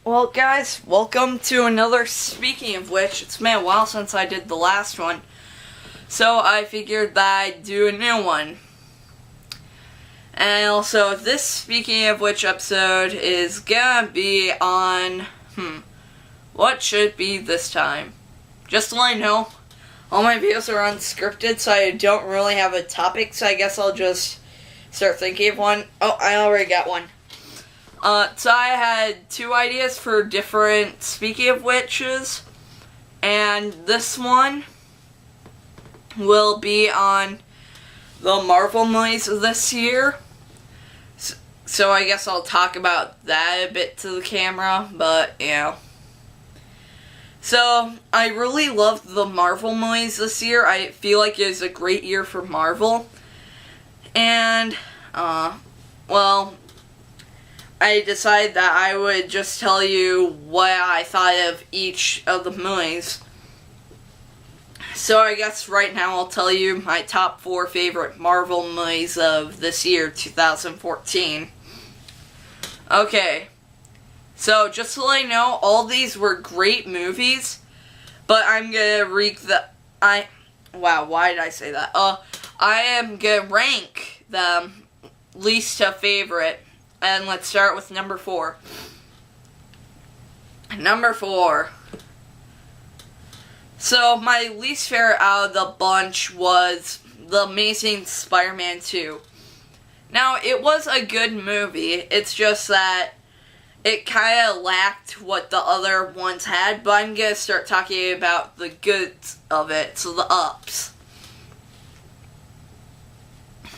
Well, guys, welcome to another Speaking of Which. It's been a while since I did the last one, so I figured that I'd do a new one. And also, this Speaking of Which episode is gonna be on, what should it be this time? Just to let you know, all my videos are unscripted, so I don't really have a topic, so I guess I'll just start thinking of one. Oh, I already got one. So I had two ideas for different Speaking of Whiches, and this one will be on the Marvel movies of this year. So I guess I'll talk about that a bit to the camera, but, you know. So, I really loved the Marvel movies this year. I feel like it was a great year for Marvel. And, well, I decided that I would just tell you what I thought of each of the movies. So I guess right now I'll tell you my top 4 favorite Marvel movies of this year, 2014. Okay, so just to let you know, all these were great movies, but I'm gonna wow, why did I say that? I am gonna rank them least to favorite. And let's start with number 4. Number 4. So, my least favorite out of the bunch was The Amazing Spider-Man 2. Now, it was a good movie. It's just that it kind of lacked what the other ones had. But I'm going to start talking about the goods of it, so the ups.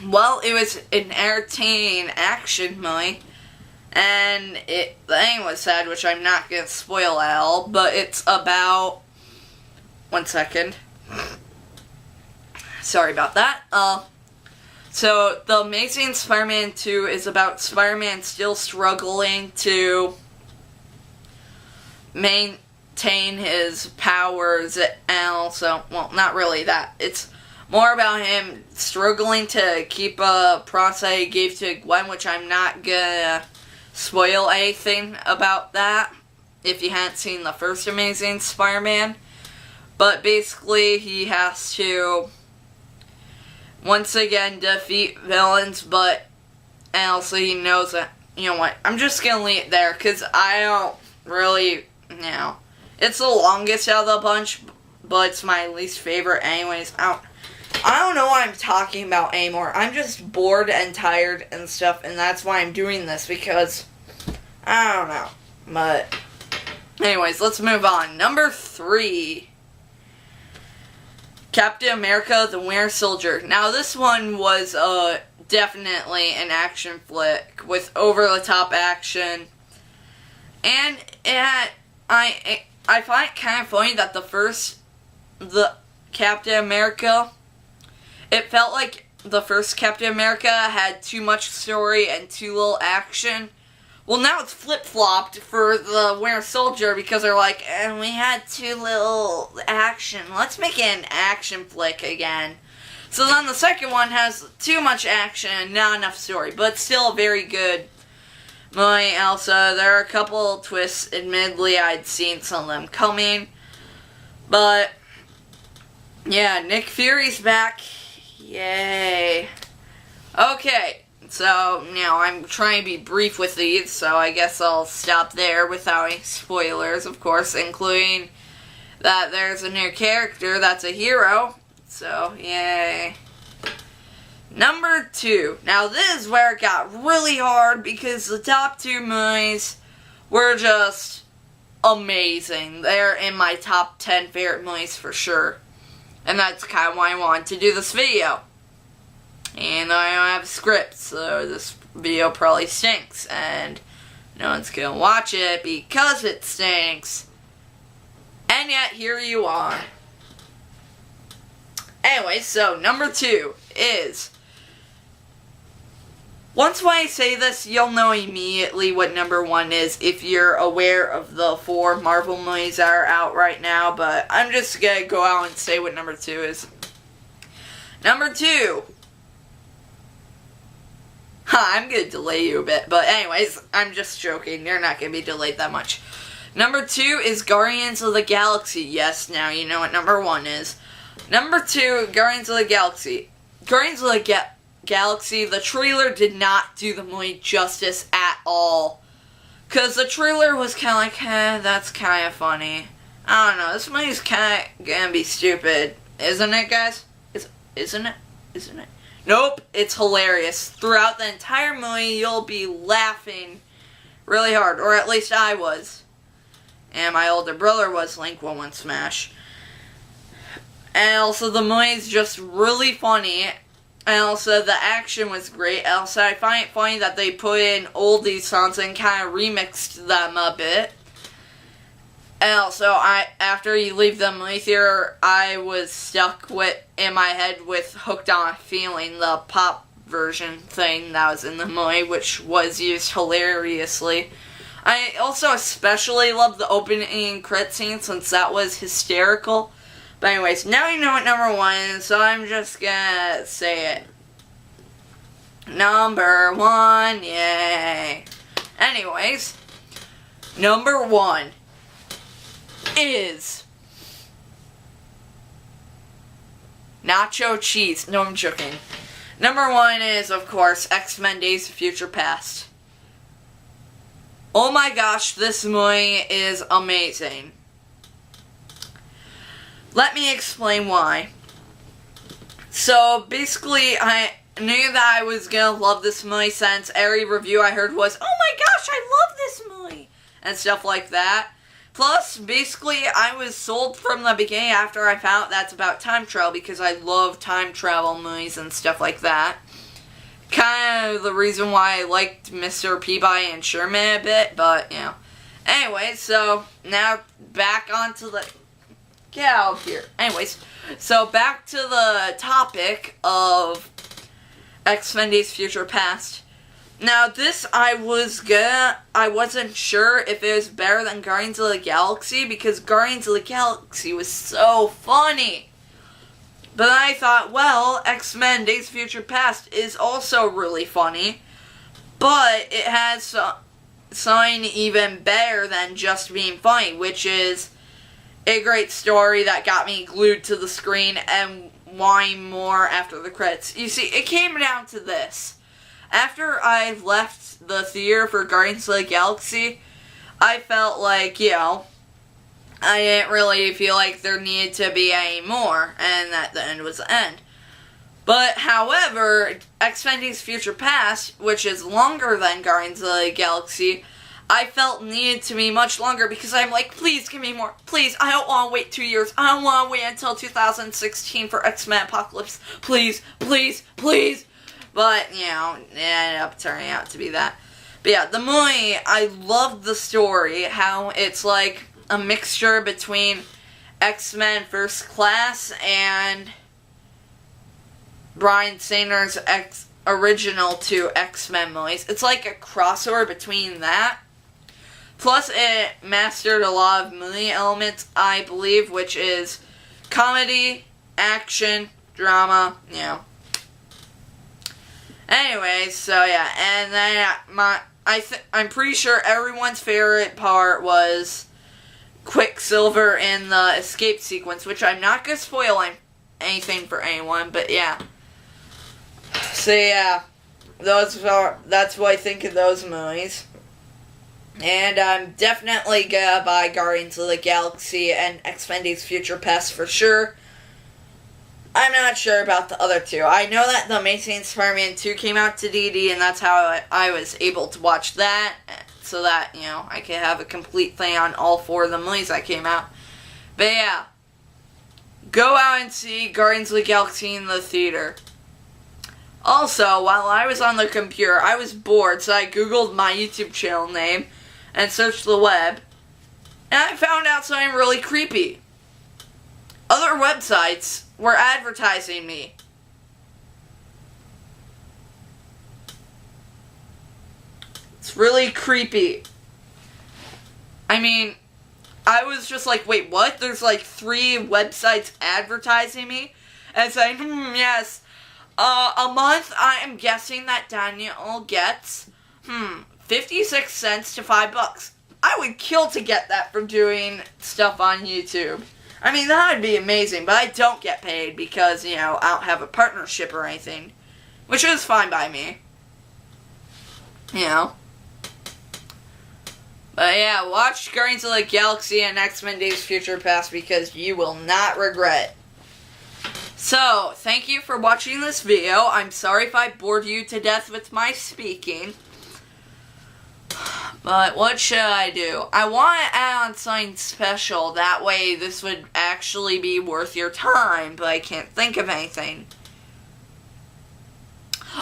Well, it was an entertaining action movie, and the ending was sad, which I'm not going to spoil at all, but it's about, 1 second, sorry about that, so The Amazing Spider-Man 2 is about Spider-Man still struggling to maintain his powers, and also, well, not really that, it's more about him struggling to keep a promise that he gave to Gwen, which I'm not gonna spoil anything about that if you hadn't seen the first Amazing Spider-Man. But basically, he has to once again defeat villains, and also he knows that, you know what, I'm just gonna leave it there, because I don't really, it's the longest out of the bunch, but it's my least favorite anyways. I don't know what I'm talking about anymore. I'm just bored and tired and stuff, and that's why I'm doing this, because I don't know. But anyways, let's move on. Number 3. Captain America: The Winter Soldier. Now, this one was definitely an action flick with over-the-top action. And I find it kind of funny that the Captain America, it felt like the first Captain America had too much story and too little action. Well, now it's flip-flopped for the Winter Soldier because they're like, we had too little action. Let's make it an action flick again. So then the second one has too much action and not enough story, but still a very good movie. Also, there are a couple twists. Admittedly, I'd seen some of them coming. But, yeah, Nick Fury's back. Yay. Okay, so now I'm trying to be brief with these, so I guess I'll stop there without any spoilers, of course, including that there's a new character that's a hero, so yay. Number 2. Now this is where it got really hard because the top 2 movies were just amazing. They're in my top 10 favorite movies for sure. And that's kind of why I wanted to do this video. And I don't have a script, so this video probably stinks. And no one's gonna watch it because it stinks. And yet, here you are. Anyway, so number 2 is... Once when I say this, you'll know immediately what number 1 is if you're aware of the 4 Marvel movies that are out right now, but I'm just gonna go out and say what number 2 is. Number 2 I'm gonna delay you a bit, but anyways, I'm just joking. You're not gonna be delayed that much. Number 2 is Guardians of the Galaxy. Yes, now you know what number 1 is. Number 2, Guardians of the Galaxy. Guardians of the Galaxy, the trailer did not do the movie justice at all. Because the trailer was kind of like, that's kind of funny. I don't know, this movie's kind of gonna be stupid. Isn't it, guys? Isn't it? Isn't it? Nope, it's hilarious. Throughout the entire movie, you'll be laughing really hard. Or at least I was. And my older brother was. Link will win Smash. And also, the movie's just really funny. And also, the action was great. Also, I find it funny that they put in oldie songs and kind of remixed them a bit. And also, after you leave the movie theater, I was stuck in my head with Hooked on a Feeling, the pop version thing that was in the movie, which was used hilariously. I also especially love the opening credit scene since that was hysterical. But anyways, now you know what number 1 is, so I'm just gonna say it. Number 1, yay. Anyways, number 1 is nacho cheese. No, I'm joking. Number 1 is, of course, X-Men Days of Future Past. Oh my gosh, this movie is amazing. Let me explain why. So, basically, I knew that I was gonna love this movie since every review I heard was, oh my gosh, I love this movie, and stuff like that. Plus, basically, I was sold from the beginning after I found out that's about time travel because I love time travel movies and stuff like that. Kind of the reason why I liked Mr. Peabody and Sherman a bit, but, you know. Anyway, so, now back onto the... Get out of here. Anyways, so back to the topic of X-Men Days of Future Past. Now, this I wasn't sure if it was better than Guardians of the Galaxy because Guardians of the Galaxy was so funny. But I thought, well, X-Men Days of Future Past is also really funny, but it has something even better than just being funny, which is a great story that got me glued to the screen and wanting more after the credits. You see, it came down to this. After I left the theater for Guardians of the Galaxy, I felt like, you know, I didn't really feel like there needed to be any more, and that the end was the end. But, however, X-Men Days of Future Past, which is longer than Guardians of the Galaxy, I felt needed to be much longer because I'm like, please give me more. Please, I don't want to wait 2 years. I don't want to wait until 2016 for X-Men Apocalypse. Please, please, please. But, you know, it ended up turning out to be that. But yeah, the movie, I loved the story, how it's like a mixture between X-Men First Class and Bryan Singer's original 2 X-Men movies. It's like a crossover between that. Plus, it mastered a lot of movie elements, I believe, which is comedy, action, drama, you know. Anyways, so yeah, and then I'm pretty sure everyone's favorite part was Quicksilver in the escape sequence, which I'm not gonna spoil anything for anyone, but yeah. So yeah, that's what I think of those movies. And I'm definitely gonna buy Guardians of the Galaxy and X-Men Days of Future Past for sure. I'm not sure about the other 2. I know that The Amazing Spider-Man 2 came out to DVD, and that's how I was able to watch that, so that, you know, I could have a complete thing on all 4 of the movies that came out. But yeah, go out and see Guardians of the Galaxy in the theater. Also, while I was on the computer, I was bored, so I googled my YouTube channel name and searched the web, and I found out something really creepy. Other websites were advertising me. It's really creepy. I mean, I was just like, wait, what? There's like 3 websites advertising me? And saying, yes, A month, I am guessing that Daniel gets, 56 cents to $5. I would kill to get that for doing stuff on YouTube. I mean, that would be amazing, but I don't get paid because, I don't have a partnership or anything. Which is fine by me. But yeah, watch Guardians of the Galaxy and X-Men Days Future Past because you will not regret. So, thank you for watching this video. I'm sorry if I bored you to death with my speaking. But what should I do? I want to add on something special. That way this would actually be worth your time, but I can't think of anything.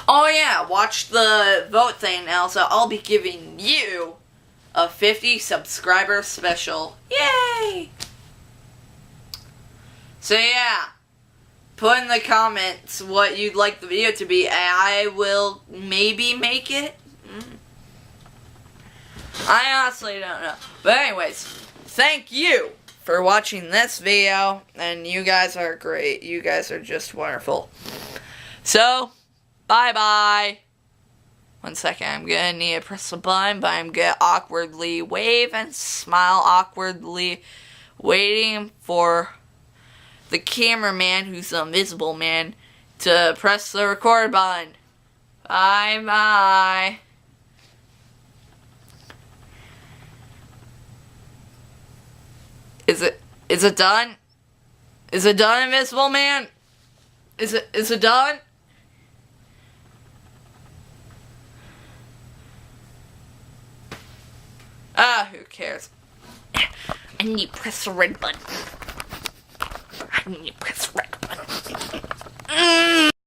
Oh yeah, watch the vote thing now, so I'll be giving you a 50 subscriber special. Yay! So yeah, put in the comments what you'd like the video to be, and I will maybe make it. I honestly don't know. But anyways, thank you for watching this video, and you guys are great. You guys are just wonderful. So, bye-bye. 1 second, I'm gonna need to press the button, but I'm gonna awkwardly wave and smile awkwardly, waiting for the cameraman, who's the invisible man, to press the record button. Bye-bye. Is it done? Is it done, Invisible Man? Is it done? Who cares? I need to press the red button. I need to press the red button.